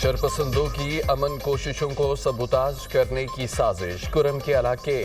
शरपसंदों की अमन कोशिशों को सबूताज करने की साजिश। कुरम के इलाके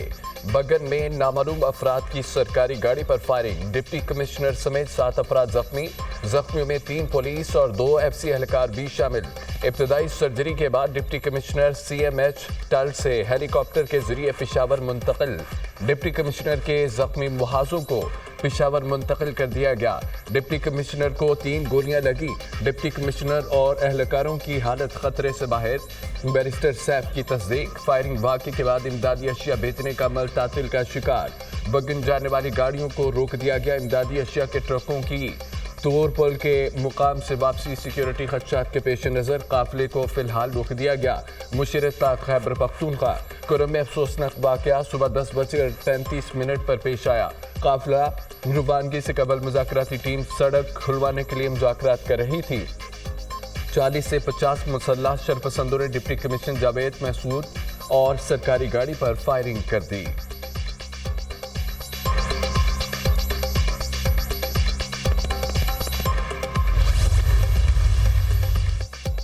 बगन में नामालूम अफराद की सरकारी गाड़ी पर फायरिंग। डिप्टी कमिश्नर समेत 7 अफराद जख्मी। जख्मियों में 3 पुलिस और 2 FC एहलकार भी शामिल। इब्तदाई सर्जरी के बाद डिप्टी कमिश्नर CMH टल से हेलीकॉप्टर के जरिए पेशावर मुंतकिल। डिप्टी कमिश्नर के जख्मी मुहाजों को पेशावर मुंतकिल कर दिया गया। डिप्टी कमिश्नर को 3 गोलियां लगी। डिप्टी कमिश्नर और एहलकारों की हालत खतरे से बाहर। बैरिस्टर सैफ की तस्दीक। फायरिंग वाक़े के बाद इमदादी अशिया बेचने का अमल तातिल का शिकार। बगन जाने वाली गाड़ियों को रोक दिया गया। इमदादी अशिया के ट्रकों की तोर पुल के मुकाम से वापसी सिक्योरिटी खदशात के पेश नज़र काफिले को फिलहाल रोक दिया गया। मुशर्रफ खैबर पख्तूनख्वा। कुरम में अफसोसनाक वाक़या सुबह 10:35 पर पेश आया। काफिला रुबानगी से कबल मुज़ाकराती टीम सड़क खुलवाने के लिए मुज़ाकरात कर रही थी। 40 से 50 मुसल्लह शरपसंदों ने डिप्टी कमिश्नर जावेद महसूद और सरकारी गाड़ी पर फायरिंग कर दी।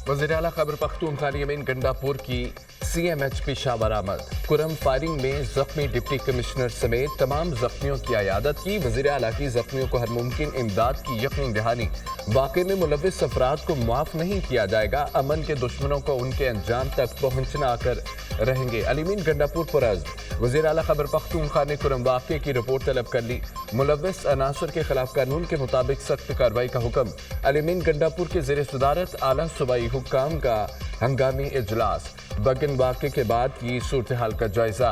वज़ीर आला खैबर पख्तूनख्वा यमीन गंडापुर की CMH पेशावर आमद। कुरम फायरिंग में जख्मी डिप्टी कमिश्नर समेत तमाम जख्मियों की अयादत की। वज़ीर आला की जख्मियों को हर मुमकिन इमदाद की यकीन दहानी। वाक़े में मुलव्विस अफराद को माफ़ नहीं किया जाएगा। अमन के दुश्मनों को उनके अंजाम तक पहुँचना कर रहेंगे। अलीमीन गंडापुर पुरज़्म। वज़ीर आला खैबर पख्तूनख्वा ने कुरम वाक़े की रिपोर्ट तलब कर ली। मुलव्विस अनासर के खिलाफ कानून के मुताबिक सख्त कार्रवाई का हुक्म। अलीमीन गंडापुर के ज़ेर सदारत आला सूबाई हुक्काम का हंगामी इजलास। बगन वाक़े के बाद की सूरत हाल का जायजा।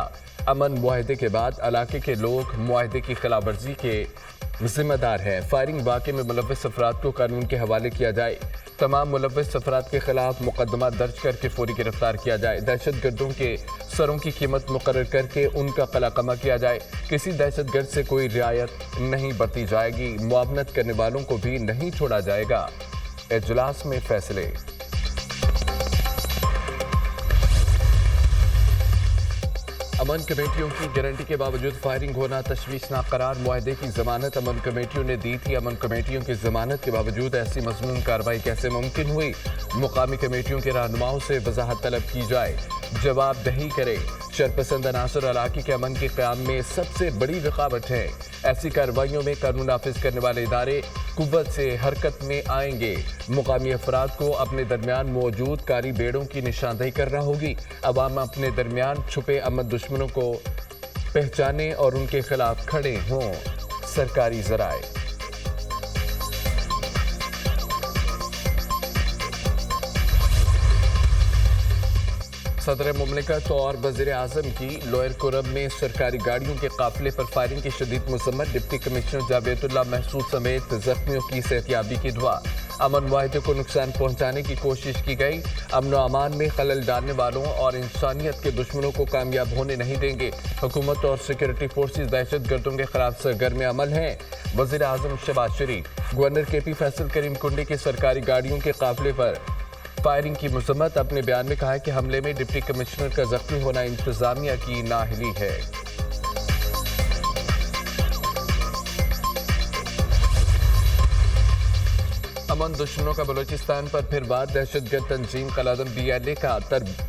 अमन मुआहदे के बाद इलाके के लोग मुआहदे की खिलाफ वर्जी के जिम्मेदार हैं। फायरिंग वाक़े में मुलव्विस अफराद को कानून के हवाले किया जाए। तमाम मुलव्विस अफराद के खिलाफ मुकदमा दर्ज करके फौरी गिरफ्तार किया जाए। दहशत गर्दों के सरों की कीमत मुकर्रर करके उनका कलाकमा किया जाए। किसी दहशत गर्द से कोई रियायत नहीं बरती जाएगी। मुआवनत करने वालों को भी नहीं छोड़ा जाएगा। इजलास में फैसले। अमन कमेटियों की गारंटी के बावजूद फायरिंग होना तशवीशनाक करार। मुआहदे की जमानत अमन कमेटियों ने दी थी। अमन कमेटियों की जमानत के बावजूद ऐसी मज़मून कार्रवाई कैसे मुमकिन हुई? मुकामी कमेटियों के रहनुमाओं से वजाहत तलब की जाए। जवाबदही करे। शरपसंद अनासर इलाके के अमन के क़याम में सबसे बड़ी रुकावट है। ऐसी कार्रवाइयों में कानून नाफिज करने वाले इदारे कुव्वत से हरकत में आएंगे। मुकामी अफराद को अपने दरमियान मौजूद कारी बेड़ों की निशानदेही करना होगी। अवाम अपने दरमियान छुपे अमन दुश्मनों को पहचाने और उनके खिलाफ खड़े हों। सरकारी ज़राए। सदर मुमलिकत और वज़ीर आज़म की लोअर कुरम में सरकारी गाड़ियों के काफिले पर फायरिंग की शदीद मज़म्मत। डिप्टी कमिश्नर जावेदुल्लाह महसूद समेत जख्मियों की सेहतियाबी की दुआ। अमन मुआहदे को नुकसान पहुँचाने की कोशिश की गई। अमन अमान में खलल डालने वालों और इंसानियत के दुश्मनों को कामयाब होने नहीं देंगे। हुकूमत और सिक्योरिटी फोर्सेज दहशत गर्दों के खिलाफ सरगर्म अमल हैं। वज़ीर आज़म शहबाज शरीफ। गवर्नर KP फैसल करीम कुंडी के सरकारी गाड़ियों के काफिले पर फायरिंग की मज़म्मत। अपने बयान में कहा है कि हमले में डिप्टी कमिश्नर का जख्मी होना इंतजामिया की नाअहली है। अमन दुश्मनों का बलूचिस्तान पर फिर वार। दहशतगर्द तंजीम कलादम BLA का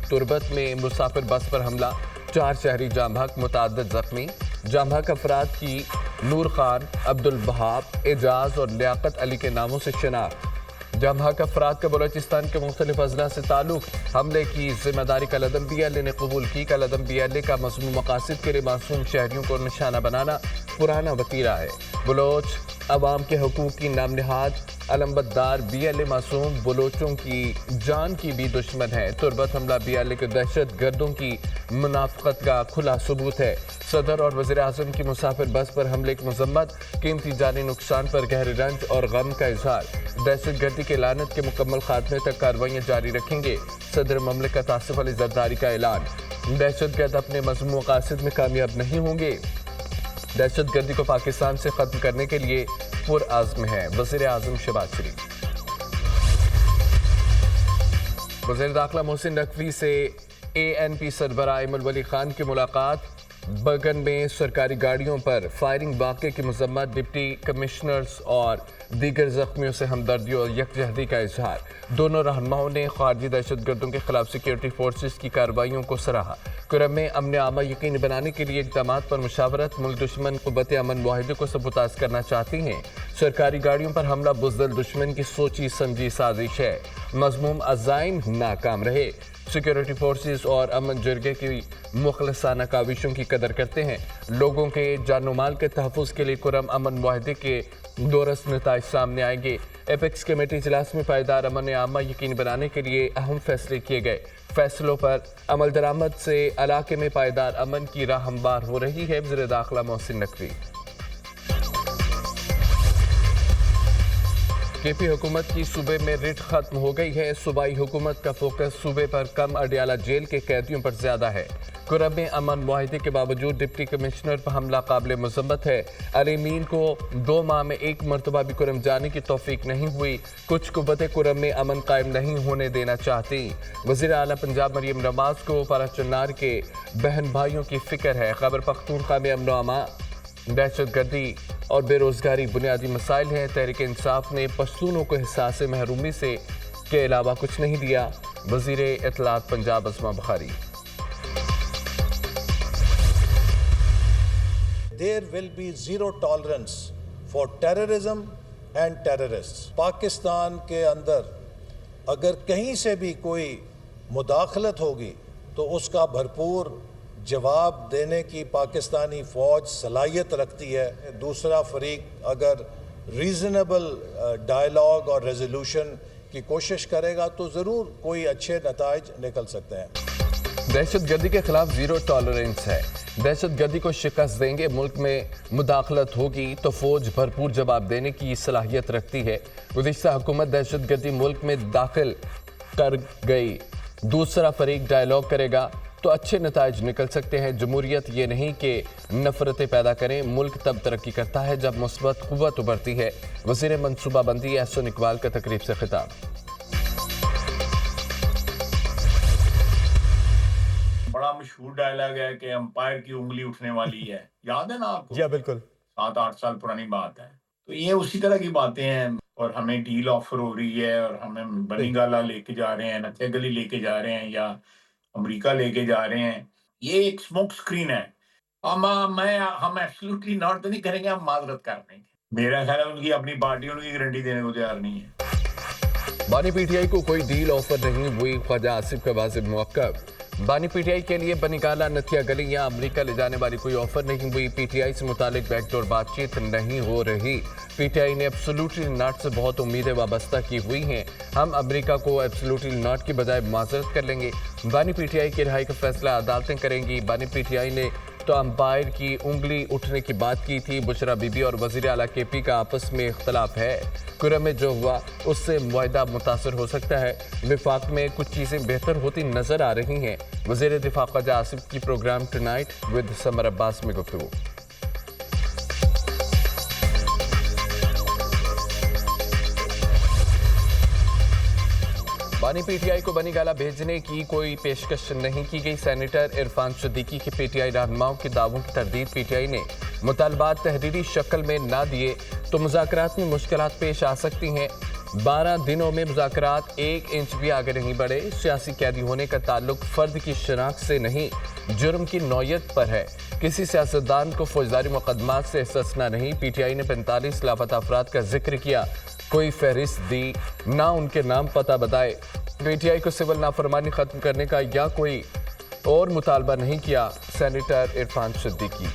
तुरबत में मुसाफिर बस पर हमला। 4 शहरी जाम हक मुतअद्दिद जख्मी। जाम हक अफराद की नूर खान, अब्दुल वहाब, एजाज और लियाकत अली के नामों से शनाख्त। जाम हक अफराद का बलूचिस्तान के मुख्तलिफ अजला से ताल्लुक। हमले की जिम्मेदारी कलादम BLA ने कबूल की। कलादम BLA का मज़मूम मकासद के लिए मासूम शहरियों को निशाना बनाना पुराना वतीरा है। बलोच अवाम के हकूक़ की नाम निहाद अलमबरदार BLA मासूम बलोचों की जान की भी दुश्मन है। तुरबत हमला BLA के दहशत गर्दों की मुनाफिकत का खुला सबूत है। सदर और वज़ीर आज़म की मुसाफिर बस पर हमले की मज़म्मत। कीमती जानी नुकसान पर गहरे रंज और गम का इजहार। दहशत गर्दी के लानत के मुकम्मल खात्मे तक कार्रवाइयाँ जारी रखेंगे। सदर ममलिकत आसिफ अली ज़रदारी का ऐलान। दहशत गर्द अपने मज़मूम मकासद में कामयाब नहीं होंगे। दहशत गर्दी को पाकिस्तान से खत्म करने के लिए पुरआज़्म है। वज़ीर आज़म शहबाज शरीफ। वज़ीर दाखिला मोहसिन नकवी से ANP सरबराह इमल वली खान की मुलाकात। बगन में सरकारी गाड़ियों पर फायरिंग वाक़े की मजम्मत, डिप्टी कमिश्नर्स और दीगर जख्मियों से हमदर्दी और यकजहती का इजहार। दोनों रहनुमाओं ने खारजी दहशतगर्दों के खिलाफ सिक्योरिटी फोर्सेस की कार्रवाइयों को सराहा। कुरम में अमन आमा यकीनी बनाने के लिए इक़दाम पर मुशावरत, मुल्क दुश्मन क़ुव्वत अमन मुआहिदे को सबूताज करना चाहती हैं। सरकारी गाड़ियों पर हमला बुज़दिल दुश्मन की सोची समझी साजिश है। मज़मूम अज़ाइम नाकाम रहे। सिक्योरिटी फोर्सेस और अमन जरगे की मुखलसाना काविशों की कदर करते हैं। लोगों के जान माल के तहफ़्फ़ुज़ के लिए कुरम अमन मुआहिदे के दोरस नताइज सामने आएंगे। एपेक्स कमेटी इजलास में पायदार अमन आमा यकीनी बनाने के लिए अहम फैसले किए गए। फैसलों पर अमल दरामद से इलाके में पायदार अमन की राह हमवार हो रही है। वज़ीर दाखिला मोहसिन नकवी। केपी हुकूमत की सूबे में रिट खत्म हो गई है। सूबाई हुकूमत का फोकस सूबे पर कम अडियाला जेल के कैदियों पर ज्यादा है। कुरम में अमन मुआहिदे के बावजूद डिप्टी कमिश्नर पर हमला काबिल मज़म्मत है। अलीमीन को 2 माह में 1 मरतबा भी कुरम जाने की तौफीक नहीं हुई। कुछ कुव्वतें कुरम में अमन कायम नहीं होने देना चाहती। वज़ीर आला पंजाब मरियम नवाज को पाराचन्नार के बहन भाइयों की फिक्र है। खैबर पख्तूनख्वा में अमन अमान, दहशतगर्दी और बेरोजगारी बुनियादी मसाइल हैं। तहरीक इंसाफ ने पश्तूनों को एहसास महरूमी से के अलावा कुछ नहीं दिया। वज़ीर इत्तलात पंजाब अस्मा Bukhari. There will be zero tolerance for terrorism and terrorists. Pakistan के अंदर अगर कहीं से भी कोई मुदाखलत होगी तो उसका भरपूर जवाब देने की पाकिस्तानी फ़ौज सलाहियत रखती है। दूसरा फरीक अगर रीज़नेबल डायलॉग और रेजोल्यूशन की कोशिश करेगा तो ज़रूर कोई अच्छे नताइज निकल सकते हैं। दहशतगर्दी के खिलाफ जीरो टॉलरेंस है। दहशतगर्दी को शिकस्त देंगे। मुल्क में मुदाखलत होगी तो फौज भरपूर जवाब देने की सलाहियत रखती है। गुज़िश्ता हुकूमत दहशतगर्दी मुल्क में दाखिल कर गई, दूसरा फरीक डायलॉग करेगा तो अच्छे नताइज निकल सकते हैं। जमहूरियत ये नहीं कि नफरतें पैदा करें। मुल्क तब तरक्की करता है जब मुस्बत क़ुव्वत उभरती है। वज़ीर मनसूबाबंदी एहसन इकबाल का तकरीब से खिताब। बड़ा मशहूर डायलॉग है कि अंपायर की उंगली उठने वाली है। याद है ना आपको? जी बिल्कुल। 7-8 साल पुरानी बात है। तो ये उसी तरह की बातें हैं और हमें डील ऑफर हो रही है और हमें बनीगाला लेके जा रहे हैं, नक्के गली लेके जा रहे हैं या अमेरिका लेके जा रहे हैं। ये एक स्मोक स्क्रीन है। हम एब्सोल्युटली नॉट तो नहीं करेंगे, हम माजरत कर देंगे। मेरा ख्याल है उनकी अपनी पार्टी उनकी गारंटी देने को तैयार नहीं है। बानी पीटीआई को कोई डील ऑफर नहीं हुई, ख्वाजा आसिफ का वाजिब मौक़िफ़। बानी पीटीआई के लिए बनीगाला नथिया गली या अमेरिका ले जाने वाली कोई ऑफर नहीं हुई। पीटीआई से मुतालिक बैकडोर बातचीत नहीं हो रही। पीटीआई ने एब्सोल्युटली नॉट से बहुत उम्मीदें वाबस्ता की हुई हैं। हम अमेरिका को एब्सोल्युटली नॉट की बजाय माजरत कर लेंगे। बानी पीटीआई की रिहाई का फैसला अदालतें करेंगी। बानी पीटीआई ने तो अंपायर की उंगली उठने की बात की थी। बुशरा बीबी और वज़ीर आला केपी का आपस में इख्तलाफ है। कुरम में जो हुआ उससे मुआहिदा मुतासर हो सकता है। विफाक में कुछ चीज़ें बेहतर होती नजर आ रही हैं। वज़ीर दिफा ख्वाजा आसिफ की program tonight with Samar Abbas में गुफ्तगू। बानी पीटीआई को बनीगाला भेजने की कोई पेशकश नहीं की गई। सेनेटर इरफान सिद्दीकी के पीटीआई रहनुमाओं के दावों की तरदीद। पीटीआई ने मुतालबात तहरीरी शक्ल में ना दिए तो मुज़ाकरात में मुश्किलात पेश आ सकती हैं। 12 दिनों में मुज़ाकरात 1 इंच भी आगे नहीं बढ़े। सियासी कैदी होने का ताल्लुक फ़र्द की शनाख्त से नहीं, जुर्म की नौयत पर है। किसी सियासतदान को फौजदारी मुकदमात से इस्तिस्ना नहीं। पीटीआई ने 45 लापता अफराद का जिक्र किया, कोई फहरिस्त दी ना, उनके नाम पता बताए। पीटीआई को सिविल नाफरमानी खत्म करने का या कोई और मुतालबा नहीं किया। सेनेटर इरफान सिद्दीकी।